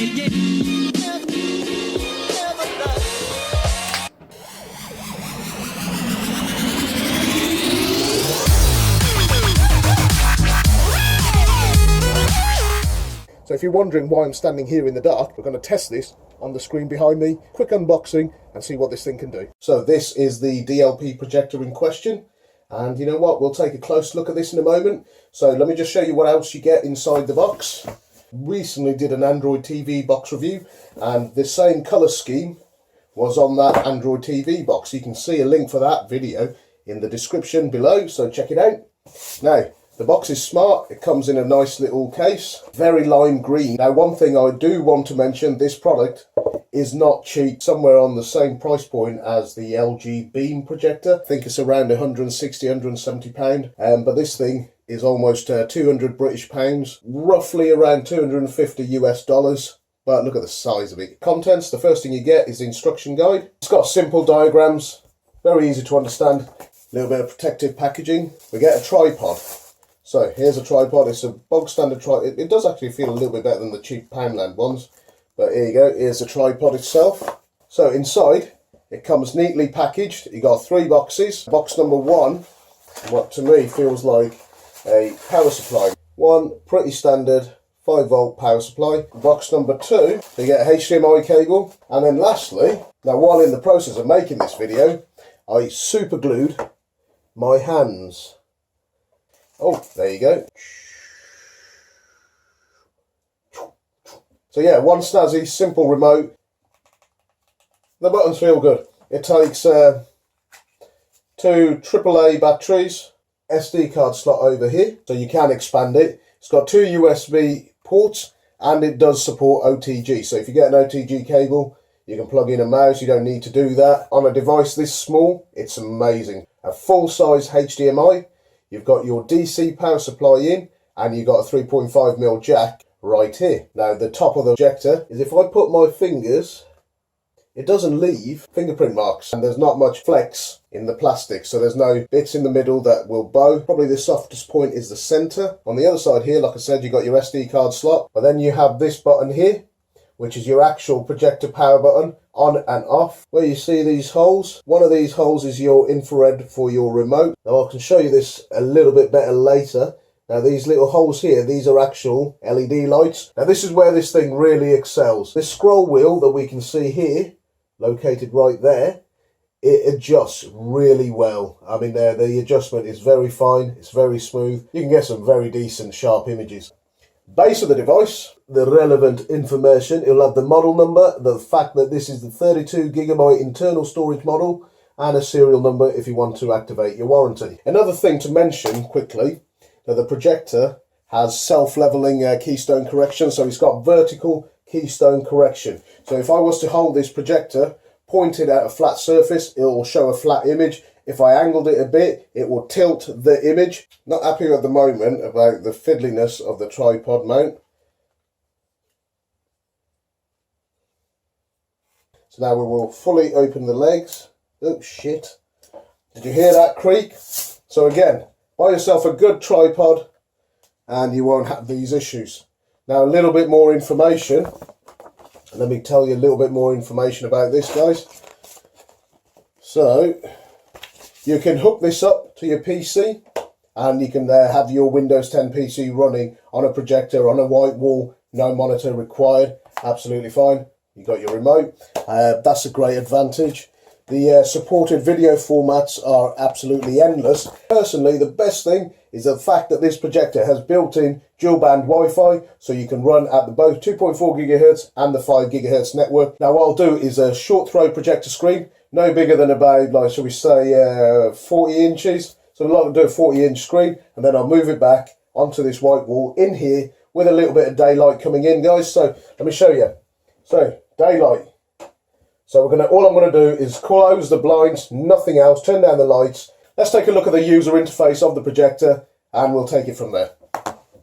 So if you're wondering why I'm standing here in the dark, we're going to test this on the screen behind me. Quick unboxing and see what this thing can do. So this is the DLP projector in question. And you know what? We'll take a close look at this in a moment. So let me just show you what else you get inside the box. Recently did an Android TV box review, and the same colour scheme was on that Android TV box. You can see a link for that video in the description below, so check it out. Now, the box is smart. It comes in a nice little case, very lime green. Now, one thing I do want to mention, this product is not cheap, somewhere on the same price point as the LG Beam projector. I think it's around 160, 170 pound, but this thing is almost 200 British pounds, roughly around 250 US dollars. But look at the size of it. Contents, the first thing you get is the instruction guide. It's got simple diagrams, very easy to understand, a little bit of protective packaging. We get a tripod. So here's a tripod. It's a bog standard tripod. It does actually feel a little bit better than the cheap Poundland ones. But here you go, here's the tripod itself. So inside, it comes neatly packaged. You got 3 boxes. Box number 1, what to me feels like a power supply. One pretty standard 5-volt power supply. Box number 2, you get a HDMI cable. And then lastly, now while in the process of making this video, I super glued my hands. Oh, there you go. So yeah, one snazzy, simple remote. The buttons feel good. It takes 2 AAA batteries, SD card slot over here, so you can expand it. It's got 2 USB ports, and it does support OTG. So if you get an OTG cable, you can plug in a mouse. You don't need to do that. On a device this small, it's amazing. A full-size HDMI. You've got your DC power supply in, and you've got a 3.5mm jack right here. Now the top of the projector is, if I put my fingers, it doesn't leave fingerprint marks, and there's not much flex in the plastic, so there's no bits in the middle that will bow. Probably the softest point is the center. On the other side here, like I said, you've got your SD card slot, but then you have this button here, which is your actual projector power button, on and off. Where you see these holes, one of these holes is your infrared for your remote. Now I can show you this a little bit better later. Now these little holes here, these are actual LED lights. Now this is where this thing really excels. This scroll wheel that we can see here, located right there, it adjusts really well. I mean, the adjustment is very fine, it's very smooth. You can get some very decent sharp images. Base of the device, the relevant information. It'll have the model number, the fact that this is the 32GB internal storage model, and a serial number if you want to activate your warranty. Another thing to mention quickly, that the projector has self-leveling keystone correction, so it's got vertical keystone correction. So if I was to hold this projector pointed at a flat surface, it will show a flat image. If I angled it a bit, it will tilt the image. Not happy at the moment about the fiddliness of the tripod mount. So now we will fully open the legs. Oh shit. Did you hear that creak? So again, buy yourself a good tripod and you won't have these issues. Now a little bit more information. Let me tell you a little bit more information about this, guys. So you can hook this up to your PC, and you can have your Windows 10 PC running on a projector on a white wall, no monitor required, absolutely fine. You got your remote, that's a great advantage. The supported video formats are absolutely endless. Personally, the best thing is the fact that this projector has built-in dual-band Wi-Fi, so you can run at the both 2.4 GHz and the 5 GHz network. Now what I'll do is a short throw projector screen, no bigger than about, like, shall we say, 40 inches. So I'll do a 40-inch screen, and then I'll move it back onto this white wall in here with a little bit of daylight coming in, guys. So let me show you. So daylight. So all I'm going to do is close the blinds, nothing else, turn down the lights. Let's take a look at the user interface of the projector, and we'll take it from there.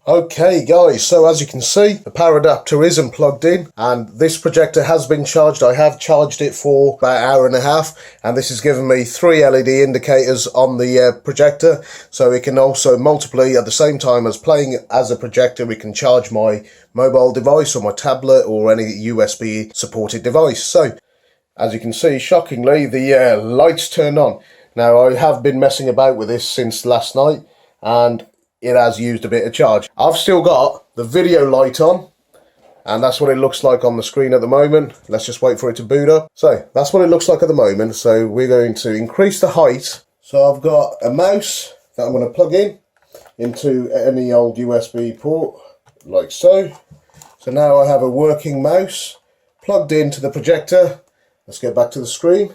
Okay guys, so as you can see, the power adapter isn't plugged in and this projector has been charged. I have charged it for about an hour and a half and this has given me 3 LED indicators on the projector, so it can also multiply at the same time as playing as a projector. We can charge my mobile device or my tablet or any USB supported device. So as you can see, shockingly, the lights turned on. Now I have been messing about with this since last night and it has used a bit of charge. I've still got the video light on and that's what it looks like on the screen at the moment. Let's just wait for it to boot up. So that's what it looks like at the moment. So we're going to increase the height. So I've got a mouse that I'm going to plug in into any old USB port like so. So now I have a working mouse plugged into the projector. Let's get back to the screen.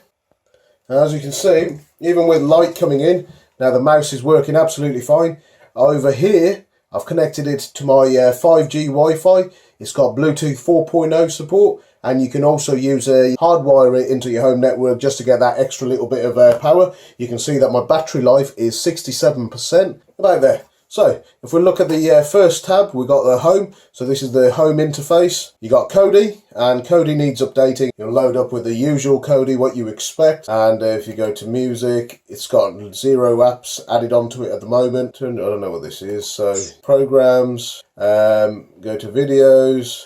And as you can see, even with light coming in, now the mouse is working absolutely fine. Over here, I've connected it to my 5G Wi-Fi. It's got Bluetooth 4.0 support, and you can also use a hardwire it into your home network just to get that extra little bit of power. You can see that my battery life is 67%, about there. So if we look at the first tab, we've got the home. So this is the home interface. You got Kodi, and Kodi needs updating. You'll load up with the usual Kodi, what you expect. And if you go to music, it's got 0 apps added onto it at the moment. I don't know what this is. So programs, go to videos,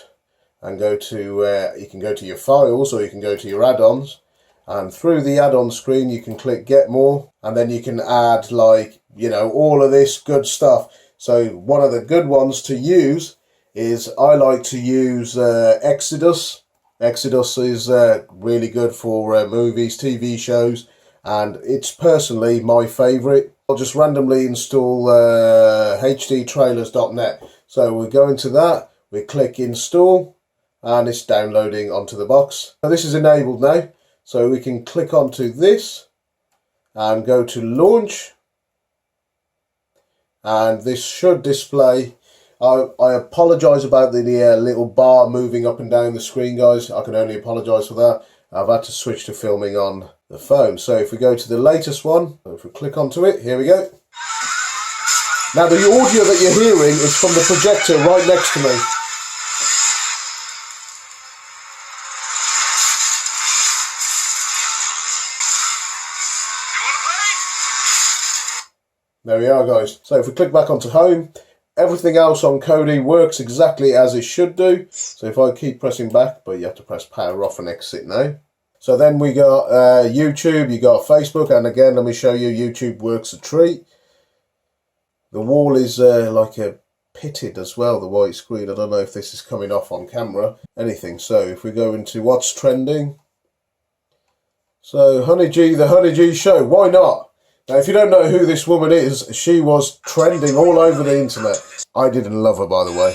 and go to, you can go to your files or you can go to your add-ons. And through the add-on screen, you can click get more, and then you can add, like, you know, all of this good stuff. So one of the good ones to use is, I like to use Exodus. Exodus is really good for movies, TV shows, and it's personally my favorite. I'll just randomly install hdtrailers.net. So we go into that, we click install, and it's downloading onto the box. So this is enabled now. So we can click onto this and go to launch, and this should display. I apologise about the little bar moving up and down the screen, guys. I can only apologise for that. I've had to switch to filming on the phone. So if we go to the latest one, if we click onto it, here we go. Now the audio that you're hearing is from the projector right next to me. There we are, guys. So if we click back onto home, everything else on Kodi works exactly as it should do. So if I keep pressing back, but you have to press power off and exit now. So then we got YouTube, you got Facebook, and again, let me show you, YouTube works a treat. The wall is like a pitted as well, the white screen. I don't know if this is coming off on camera, anything. So if we go into what's trending. So Honey G, the Honey G show, why not? Now, if you don't know who this woman is, she was trending all over the internet. I didn't love her, by the way.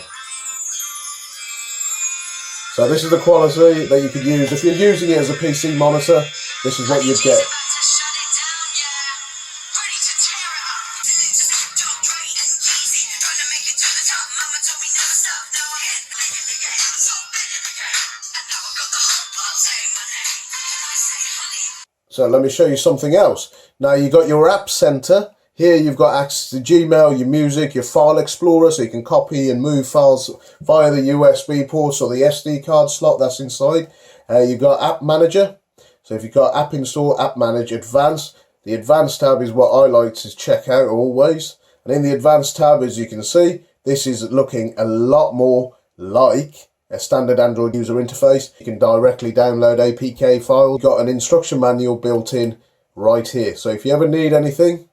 So this is the quality that you could use. If you're using it as a PC monitor, this is what you'd get. So let me show you something else. Now you've got your app center. Here you've got access to Gmail, your music, your file explorer, so you can copy and move files via the USB ports or the SD card slot that's inside. You've got app manager. So if you've got app install, app manage, advanced. The advanced tab is what I like to check out always. And in the advanced tab, as you can see, this is looking a lot more like a standard Android user interface. You can directly download APK files. You've got an instruction manual built in right here. So if you ever need anything,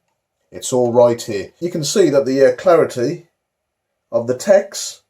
it's all right here. You can see that the clarity of the text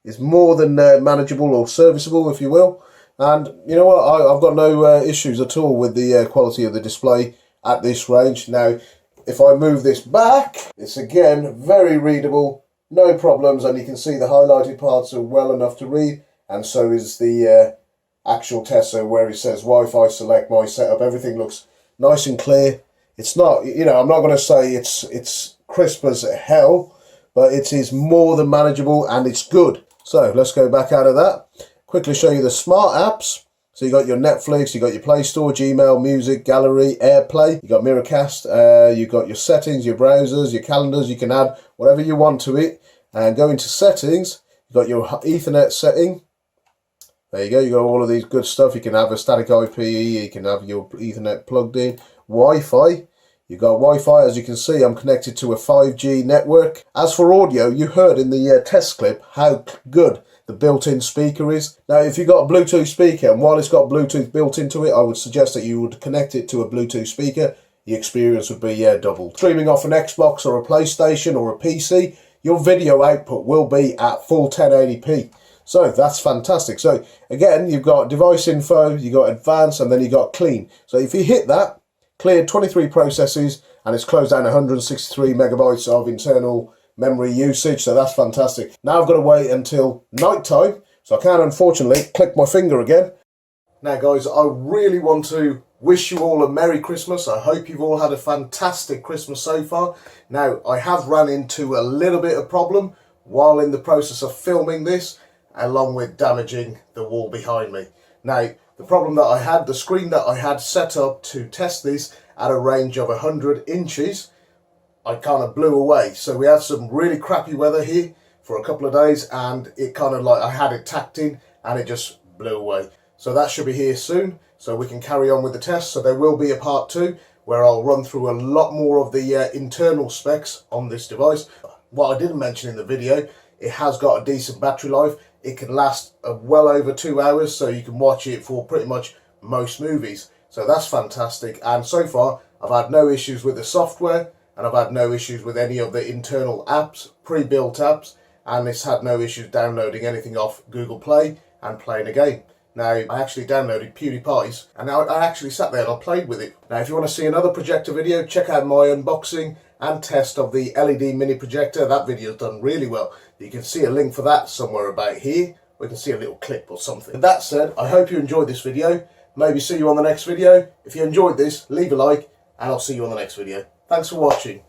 is more than manageable or serviceable, if you will. And you know what, I've got no issues at all with the quality of the display at this range. Now, if I move this back, it's again very readable. No problems, and you can see the highlighted parts are well enough to read, and so is the actual test. So where it says Wi-Fi select, my setup, everything looks nice and clear. It's not, you know, I'm not going to say it's crisp as hell, but it is more than manageable and it's good. So let's go back out of that. Quickly show you the smart apps. So you got your Netflix, you got your Play Store, Gmail, Music, Gallery, AirPlay, you got Miracast, you got your settings, your browsers, your calendars. You can add whatever you want to it. and go into settings. You've got your Ethernet setting. There you go, you got all of these good stuff. You can have a static IP, you can have your Ethernet plugged in. Wi-Fi, you've got Wi-Fi. As you can see, I'm connected to a 5G network. As for audio, you heard in the test clip how good the built-in speaker is. Now, if you've got a Bluetooth speaker, and while it's got Bluetooth built into it, I would suggest that you would connect it to a Bluetooth speaker. The experience would be doubled. Streaming off an Xbox or a PlayStation or a PC, your video output will be at full 1080p. So that's fantastic. So again, you've got device info, you've got advanced, and then you've got clean. So if you hit that, cleared 23 processes, and it's closed down 163 megabytes of internal memory usage. So that's fantastic. Now I've got to wait until night time, so I can't unfortunately click my finger again. Now guys, I really want to wish you all a Merry Christmas. I hope you've all had a fantastic Christmas so far. Now, I have run into a little bit of problem while in the process of filming this, along with damaging the wall behind me. Now, the problem that I had, the screen that I had set up to test this at a range of 100 inches, I kind of blew away. So we had some really crappy weather here for a couple of days, and it kind of like, I had it tacked in and it just blew away. So that should be here soon, so we can carry on with the test. So there will be a part 2 where I'll run through a lot more of the internal specs on this device. What I didn't mention in the video, it has got a decent battery life. It can last well over 2 hours, so you can watch it for pretty much most movies. So that's fantastic. And so far, I've had no issues with the software, and I've had no issues with any of the internal apps, pre-built apps, and it's had no issues downloading anything off Google Play and playing a game. Now, I actually downloaded PewDiePie's, and now I actually sat there and I played with it. Now, if you want to see another projector video, check out my unboxing and test of the LED mini projector. That video's done really well. You can see a link for that somewhere about here. We can see a little clip or something. With that said, I hope you enjoyed this video. Maybe see you on the next video. If you enjoyed this, leave a like, and I'll see you on the next video. Thanks for watching.